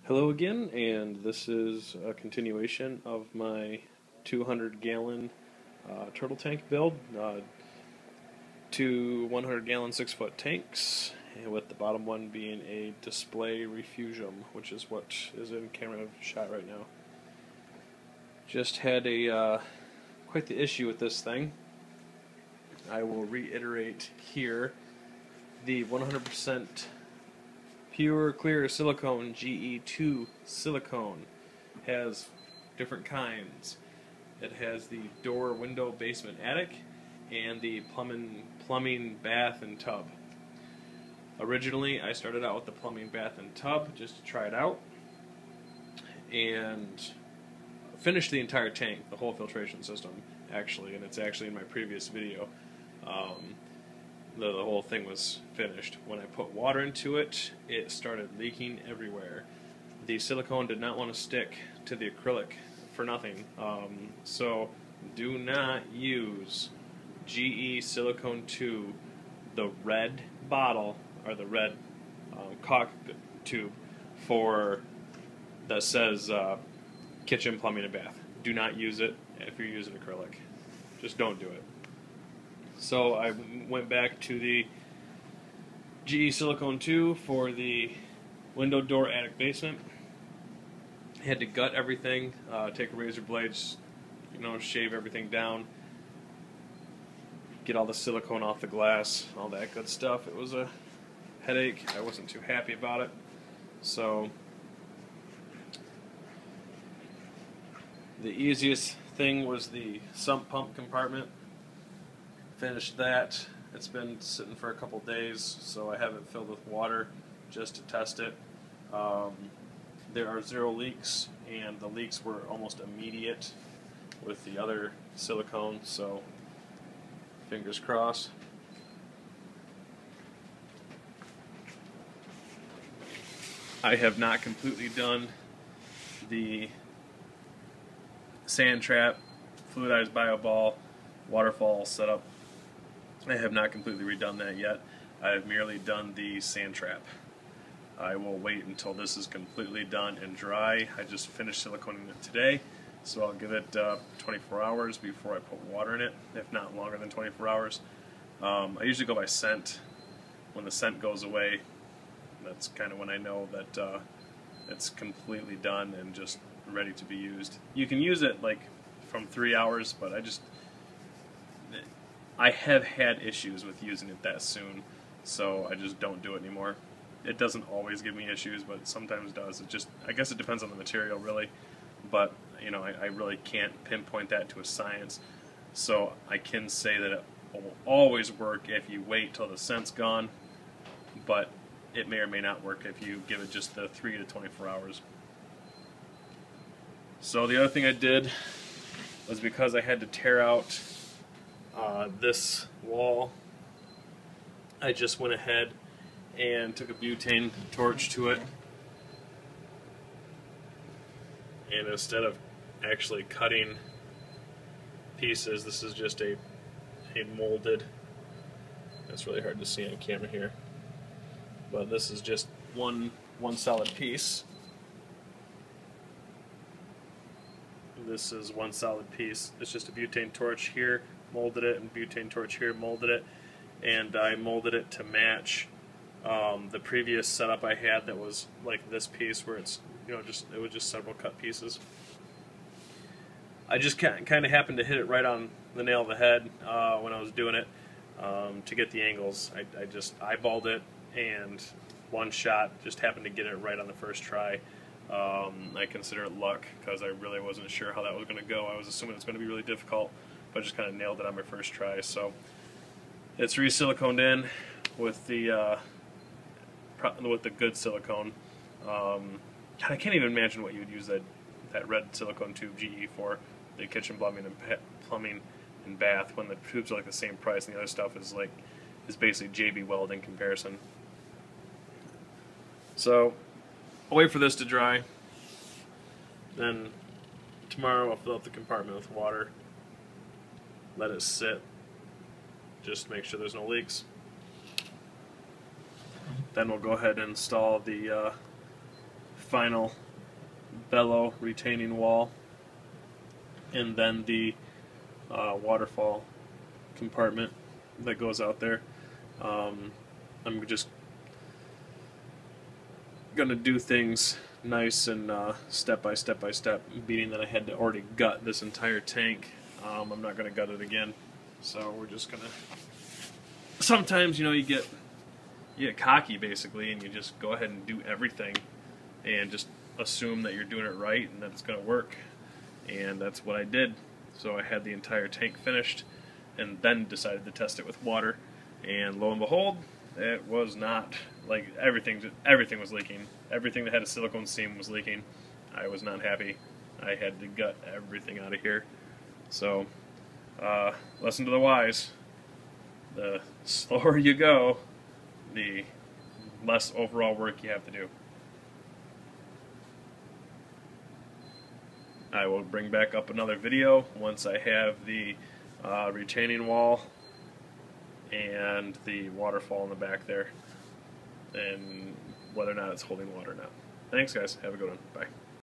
Hello again, and this is a continuation of my 200-gallon turtle tank build. Two 100-gallon 6-foot tanks, and with the bottom one being a display refugium, which is what is in camera shot right now. Just had a quite the issue with this thing. I will reiterate here: the 100% pure clear silicone GE2 silicone has different kinds. It has the door, window, basement, attic, and the plumbing, bath, and tub. Originally, I started out with the plumbing, bath, and tub just to try it out, and finished the entire tank, the whole filtration system, actually, and it's actually in my previous video. The whole thing was finished. When I put water into it, it started leaking everywhere. The silicone did not want to stick to the acrylic for nothing. So do not use GE Silicone 2, the red bottle, or the red caulk tube for that says kitchen, plumbing, and bath. Do not use it if you're using acrylic. Just don't do it. So I went back to the GE Silicone 2 for the window, door, attic, basement. Had to gut everything, take a razor blade, shave everything down, get all the silicone off the glass, all that good stuff. It was a headache. I wasn't too happy about it. So the easiest thing was the sump pump compartment. Finished that. It's been sitting for a couple days, so I have it filled with water just to test it. There are 0 leaks, and the leaks were almost immediate with the other silicone, so fingers crossed. I have not completely done the sand trap, fluidized bio ball, waterfall setup. I have not completely redone that yet. I have merely done the sand trap. I will wait until this is completely done and dry. I just finished siliconing it today, so I'll give it 24 hours before I put water in it, if not longer than 24 hours. I usually go by scent. When the scent goes away, that's kind of when I know that it's completely done and just ready to be used. You can use it like from 3 hours, but I have had issues with using it that soon, so I just don't do it anymore. It doesn't always give me issues, but it sometimes does. I guess it depends on the material, really, but I really can't pinpoint that to a science. So I can say that it will always work if you wait till the scent's gone, but it may or may not work if you give it just the 3 to 24 hours. So the other thing I did was, because I had to tear out this wall, I just went ahead and took a butane torch to it, and instead of actually cutting pieces, this is just a molded, it's really hard to see on camera here, but this is just one solid piece. This is one solid piece. It's just a butane torch here, molded it, and butane torch here, molded it, and I molded it to match the previous setup I had that was like this piece, where it's it was just several cut pieces. I just kind of happened to hit it right on the nail of the head when I was doing it to get the angles. I just eyeballed it, and one shot just happened to get it right on the first try. I consider it luck, because I really wasn't sure how that was going to go. I was assuming it's going to be really difficult, but I just kind of nailed it on my first try. So it's re-siliconed in with the good silicone. I can't even imagine what you would use that red silicone tube GE for, the kitchen, plumbing and bath, when the tubes are like the same price and the other stuff is basically JB Weld in comparison. So I'll wait for this to dry. Then tomorrow I'll fill up the compartment with water, let it sit, just make sure there's no leaks. Then we'll go ahead and install the final bellow retaining wall, and then the waterfall compartment that goes out there. I'm just gonna do things nice and step by step, meaning that I had to already gut this entire tank. I'm not gonna gut it again, so we're just gonna. Sometimes, you know, you get cocky basically, and you just go ahead and do everything, and just assume that you're doing it right and that it's gonna work, and that's what I did. So I had the entire tank finished, and then decided to test it with water, and lo and behold, it was not. Like, everything was leaking. Everything that had a silicone seam was leaking. I was not happy. I had to gut everything out of here. So, lesson to the wise: the slower you go, the less overall work you have to do. I will bring back up another video once I have the retaining wall and the waterfall in the back there, and whether or not it's holding water or not. Thanks, guys. Have a good one. Bye.